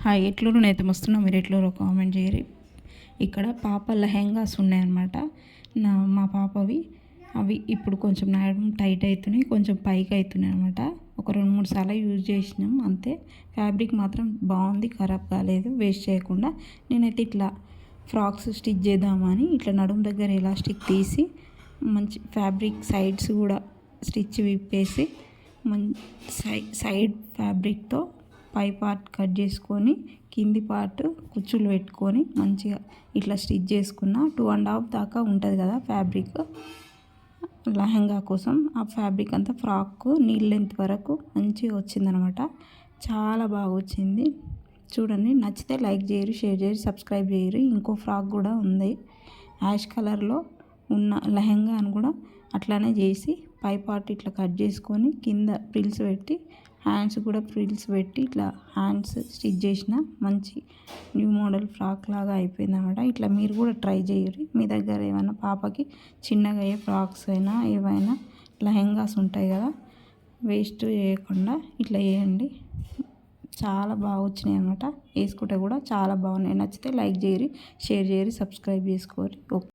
Hi, ఎట్లూరు నేత వస్తున్నా, మీరు ఎట్లూరు కామెంట్ చేయరు. ఇక్కడ పాప లెహెంగాస్ ఉన్నాయన్నమాట. మా పాపవి అవి ఇప్పుడు కొంచెం నడడం టైట్ అవుతున్నాయి, కొంచెం పైకి అవుతున్నాయి అనమాట. ఒక 2-3 సార్లు యూజ్ చేసినాం అంతే. ఫ్యాబ్రిక్ మాత్రం బాగుంది, ఖరాబ్ కాలేదు. వేస్ట్ చేయకుండా నేనైతే ఇట్లా ఫ్రాక్స్ స్టిచ్ చేద్దామని ఇట్లా నడుము దగ్గర ఎలాస్టిక్ తీసి మంచి ఫ్యాబ్రిక్ సైడ్స్ కూడా స్టిచ్ విప్పేసి సైడ్ ఫ్యాబ్రిక్తో పై పార్ట్ కట్ చేసుకొని కింది పార్ట్ కుచ్చులు పెట్టుకొని మంచిగా ఇట్లా స్టిచ్ చేసుకున్న. 2.5 దాకా ఉంటుంది కదా ఫ్యాబ్రిక్ లెహంగా కోసం. ఆ ఫ్యాబ్రిక్ అంతా ఫ్రాక్ నీళ్ళ లెంత్ వరకు మంచిగా వచ్చిందనమాట. చాలా బాగా వచ్చింది. చూడండి, నచ్చితే లైక్ చేయరు, షేర్ చేయరు, సబ్స్క్రైబ్ చేయరు. ఇంకో ఫ్రాక్ కూడా ఉంది యాష్ కలర్లో ఉన్న లెహంగాను కూడా అట్లానే చేసి పై పార్ట్ ఇట్లా కట్ చేసుకొని కింద ఫ్రిల్స్ పెట్టి హ్యాండ్స్ కూడా ఫ్రిల్స్ పెట్టి ఇట్లా హ్యాండ్స్ స్టిచ్ చేసిన మంచి న్యూ మోడల్ ఫ్రాక్ లాగా అయిపోయింది అనమాట. ఇట్లా మీరు కూడా ట్రై చేయరు. మీ దగ్గర ఏమైనా పాపకి చిన్నగా ఏ ఫ్రాక్స్ అయినా ఏవైనా లెహంగాస్ ఉంటాయి కదా, వేస్ట్ చేయకుండా ఇట్లా వేయండి. చాలా బాగా వచ్చినాయి అనమాట. వేసుకుంటే కూడా చాలా బాగున్నాయి. నచ్చితే లైక్ చేయరు, షేర్ చేయరు, సబ్స్క్రైబ్ చేసుకోరు. ఓకే.